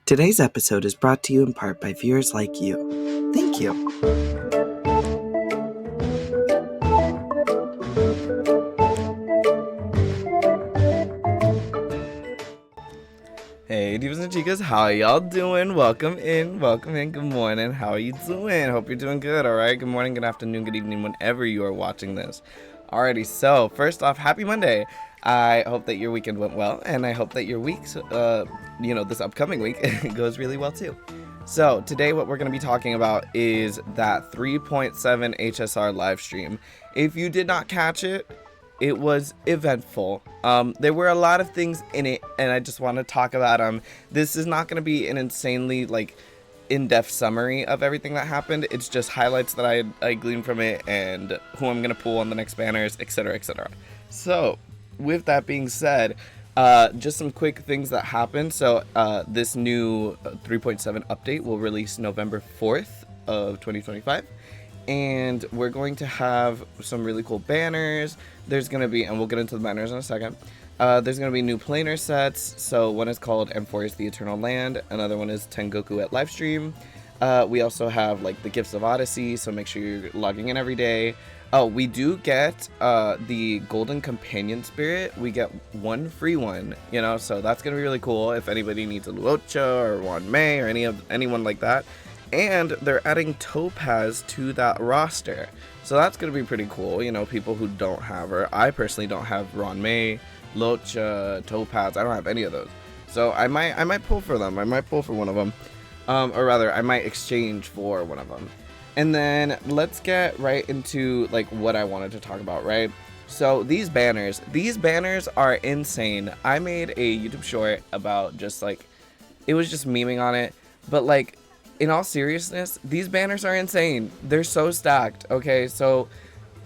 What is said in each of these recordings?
Today's episode is brought to you in part by viewers like you. Thank you. Hey divas and chicas, how y'all doing? Welcome in, good morning. How are you doing? Hope you're doing good, alright? Good morning, good afternoon, good evening, whenever you are watching this. Alrighty, so first off, happy Monday. I hope that your weekend went well, and I hope that your week's, this upcoming week goes really well too. So today what we're going to be talking about is that 3.7 HSR live stream. If you did not catch it, it was eventful. There were a lot of things in it, and I just want to talk about them. This is not going to be an insanely in-depth summary of everything that happened. It's just highlights that I gleaned from it and who I'm going to pull on the next banners, etc., etc. So with that being said, just some quick things that happened. So this new 3.7 update will release November 4th of 2025. And we're going to have some really cool banners. There's going to be, and we'll get into the banners in a second, there's going to be new planar sets. So one is called Amphorius the Eternal Land. Another one is Tengoku at Livestream. We also have the Gifts of Odyssey, so make sure you're logging in every day. Oh, we do get the Golden Companion Spirit. We get one free one, so that's going to be really cool if anybody needs a Luocha or Wanmei or anyone like that. And they're adding Topaz to that roster. So that's going to be pretty cool. People who don't have her. I personally don't have Wanmei, Luocha, Topaz. I don't have any of those. So I might pull for them. I might pull for one of them. Or rather, I might exchange for one of them. And then let's get right into what I wanted to talk about, right? So these banners are insane. I made a YouTube short about it was just memeing on it. But in all seriousness, these banners are insane. They're so stacked. Okay, so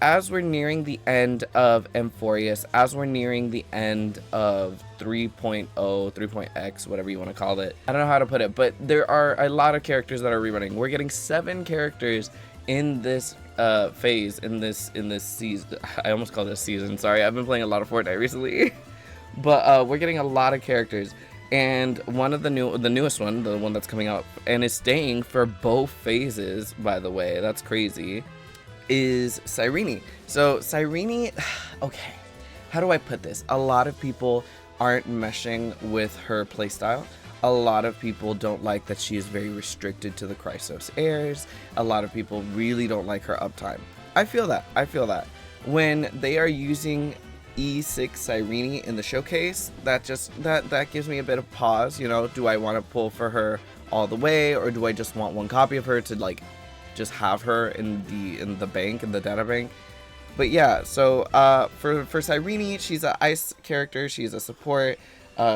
as we're nearing the end of Amphorius, as we're nearing the end of 3.0, 3.x, whatever you want to call it. I don't know how to put it, but there are a lot of characters that are rerunning. We're getting 7 characters in this phase, in this season. I almost called it a season. Sorry, I've been playing a lot of Fortnite recently. But we're getting a lot of characters. And one of the newest one, the one that's coming out and is staying for both phases, by the way, that's crazy, is Cyrene. So Cyrene, okay, how do I put this? A lot of people aren't meshing with her playstyle. A lot of people don't like that she is very restricted to the Chrysos heirs. A lot of people really don't like her uptime. I feel that. When they are using E6 Cyrene in the showcase, that gives me a bit of pause. Do I want to pull for her all the way, or do I just want one copy of her to just have her in the bank, in the data bank? But yeah, so for Cyrene, she's an ice character. She's a support.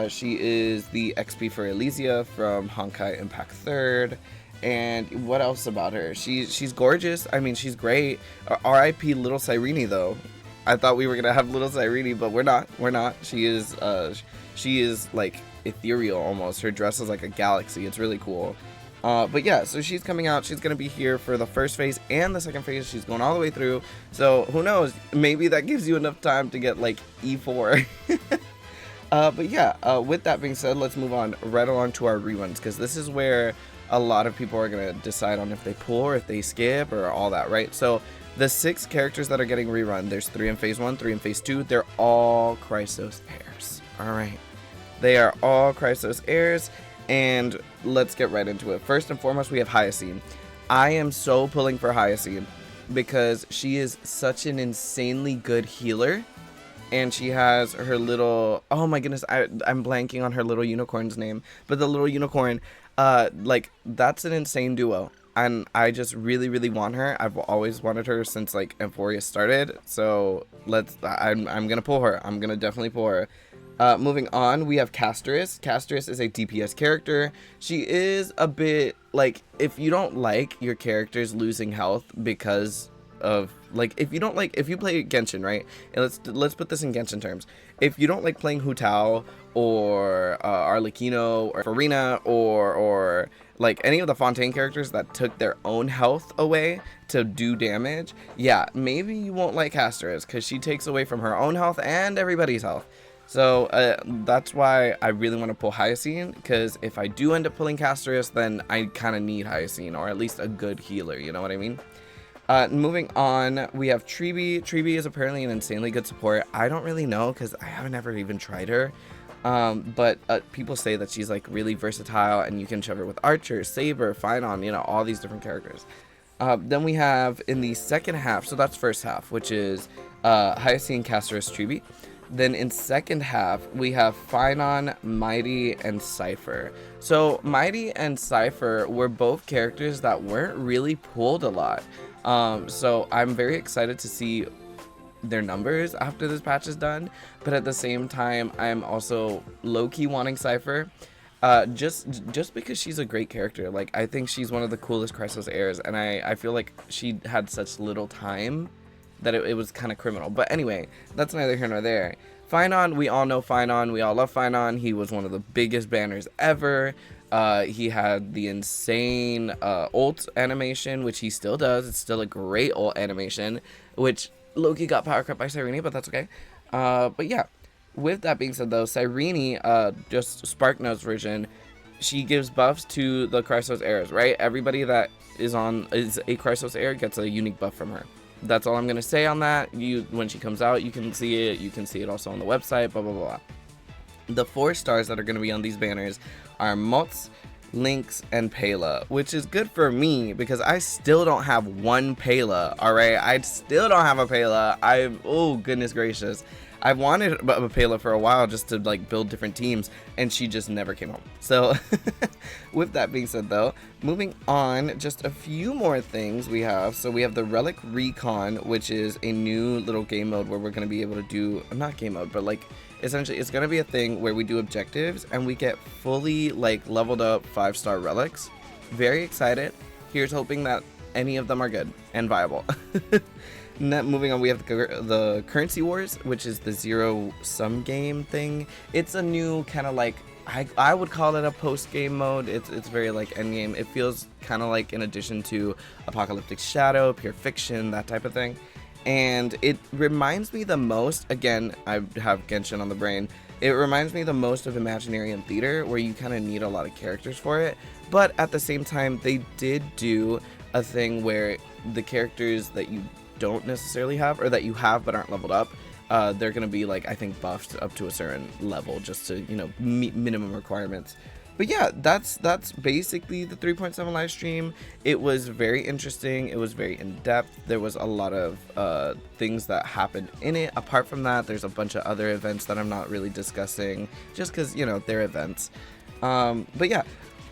She is the XP for Elysia from Honkai Impact 3rd. And what else about her? She's gorgeous. I mean, she's great. R.I.P. Little Cyrene though. I thought we were gonna have little Cyrene, but we're not. She is ethereal almost. Her dress is like a galaxy. It's really cool. But yeah, so she's coming out. She's gonna be here for the first phase and the second phase. She's going all the way through. So who knows? Maybe that gives you enough time to get E4. But yeah, with that being said, let's move on right along to our reruns, because this is where a lot of people are gonna decide on if they pull or if they skip or all that, right? So the 6 characters that are getting rerun, there's 3 in phase 1, 3 in phase 2. They're all Chrysos heirs. Alright. They are all Chrysos heirs. And let's get right into it. First and foremost, we have Hyacine. I am so pulling for Hyacine because she is such an insanely good healer. And she has her little... Oh my goodness, I'm blanking on her little unicorn's name. But the little unicorn, that's an insane duo. And I just really, really want her. I've always wanted her since Amphorius started. So I'm gonna pull her. I'm gonna definitely pull her. Moving on, we have Castoris. Castoris is a DPS character. She is a bit if you don't like your characters losing health because of if you play Genshin, right? And let's put this in Genshin terms. If you don't like playing Hu Tao or Arlecchino or Farina or any of the Fontaine characters that took their own health away to do damage, yeah, maybe you won't like Castoris because she takes away from her own health and everybody's health. So that's why I really want to pull Hyacine, because if I do end up pulling Casterus, then I kind of need Hyacine, or at least a good healer, you know what I mean? Moving on, we have Treebee. Treebee is apparently an insanely good support. I don't really know because I haven't ever even tried her. But people say that she's like really versatile and you can shove her with Archer, Saber, Phynon, you know, all these different characters. Then we have in the second half, so that's first half, which is Hyacine, Casterus, Treebee. Then in second half, we have Phynon, Mighty, and Cypher. So Mighty and Cypher were both characters that weren't really pulled a lot. So I'm very excited to see their numbers after this patch is done, but at the same time I'm also low-key wanting Cypher, just because she's a great character. Like, I think she's one of the coolest Chrysos heirs, and I feel like she had such little time that it was kind of criminal. But anyway, that's neither here nor there. Phynon, we all know Phynon, we all love Phynon. He was one of the biggest banners ever. He had the insane ult animation, which he still does. It's still a great ult animation, which Loki got power cut by Cyrene, but that's okay. But yeah, with that being said though, Cyrene, just SparkNote's version, she gives buffs to the Chrysos heirs, right? Everybody that is a Chrysos heir gets a unique buff from her. That's all I'm gonna say on that. When she comes out, you can see it. You can see it also on the website, blah, blah, blah. The 4 stars that are gonna be on these banners are Mots, Lynx, and Pela, which is good for me because I still don't have one Pela, alright? I still don't have a Pela. Oh, goodness gracious. I've wanted a Pela for a while just to like build different teams, and she just never came home. So with that being said though, moving on, just a few more things we have. So we have the Relic Recon, which is a new little game mode where we're going to be able to do, not game mode, but like essentially it's going to be a thing where we do objectives and we get fully like leveled up 5-star relics. Very excited. Here's hoping that any of them are good and viable. Moving on, we have the Currency Wars, which is the zero-sum game thing. It's a new kind of like, I would call it a post-game mode. It's very like endgame. It feels kind of like in addition to Apocalyptic Shadow, Pure Fiction, that type of thing. And it reminds me the most, again, I have Genshin on the brain, it reminds me the most of Imaginarium Theater, where you kind of need a lot of characters for it. But at the same time, they did do a thing where the characters that you don't necessarily have, or that you have but aren't leveled up, they're gonna be like, I think, buffed up to a certain level just to, you know, meet minimum requirements. But yeah, that's basically the 3.7 live stream. It was very interesting. It was very in-depth. There was a lot of things that happened in it. Apart from that, there's a bunch of other events that I'm not really discussing just because, you know, they're events. But yeah,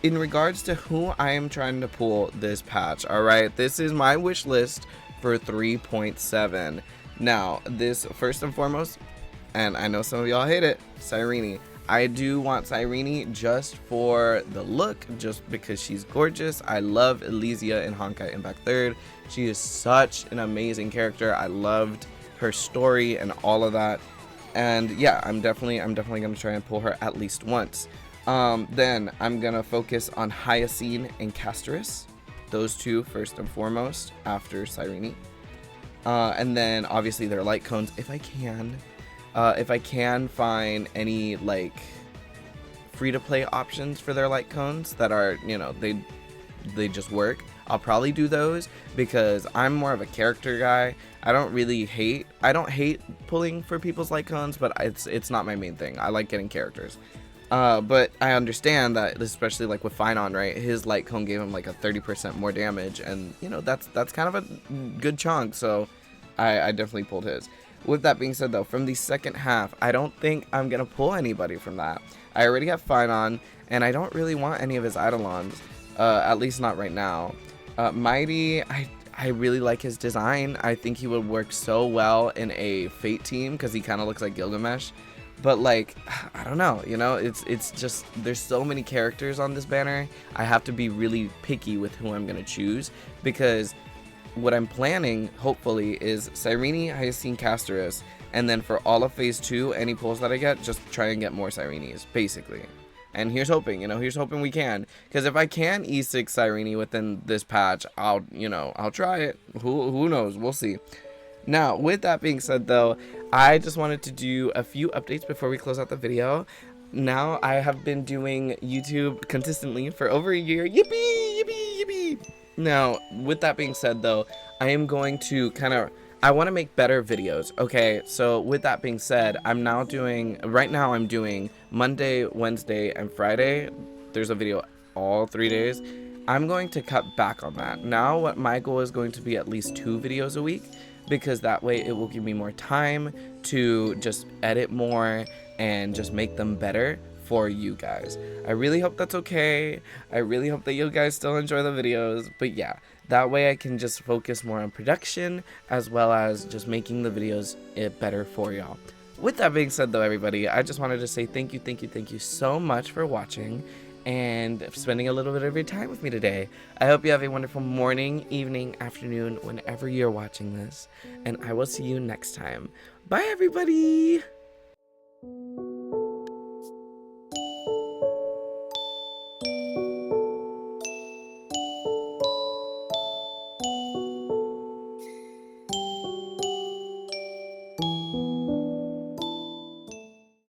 in regards to who I am trying to pull this patch, all right, this is my wish list for 3.7. Now, this first and foremost, and I know some of y'all hate it, Cyrene. I do want Cyrene just for the look, just because she's gorgeous. I love Elysia in Honkai Impact 3rd. She is such an amazing character. I loved her story and all of that. And yeah, I'm definitely gonna try and pull her at least once. Then I'm gonna focus on Hyacine and Casterus. Those two first and foremost after Cyrene. And then obviously their light cones if I can find any like free-to-play options for their light cones that are, you know, they just work. I'll probably do those because I'm more of a character guy. I don't hate pulling for people's light cones, but it's not my main thing. I like getting characters. But I understand that, especially like with Phynon, right? His light cone gave him like a 30% more damage, and you know that's kind of a good chunk. So I definitely pulled his. With that being said, though, from the second half, I don't think I'm gonna pull anybody from that. I already have Phynon, and I don't really want any of his Eidolons, at least not right now. Mighty, I really like his design. I think he would work so well in a Fate team because he kind of looks like Gilgamesh. But like, I don't know, you know, it's just, there's so many characters on this banner. I have to be really picky with who I'm gonna choose, because what I'm planning, hopefully, is Cyrene, Hyacine, Casterus, and then for all of phase 2, any pulls that I get, just try and get more Cyrenes, basically. And here's hoping, you know, here's hoping we can. Because if I can E6 Cyrene within this patch, I'll try it. Who knows? We'll see. Now, with that being said, though, I just wanted to do a few updates before we close out the video. Now I have been doing YouTube consistently for over a year. Yippee, yippee, yippee. Now, with that being said though, I am going to I want to make better videos. Okay, so with that being said, right now I'm doing Monday, Wednesday, and Friday. There's a video all 3 days. I'm going to cut back on that. Now what my goal is going to be at least 2 videos a week, because that way it will give me more time to just edit more and just make them better for you guys. I really hope that's okay. I really hope that you guys still enjoy the videos, but yeah, that way I can just focus more on production as well as just making the videos better for y'all. With that being said though, everybody, I just wanted to say thank you so much for watching and spending a little bit of your time with me today. I hope you have a wonderful morning, evening, afternoon, whenever you're watching this, and I will see you next time. Bye, everybody!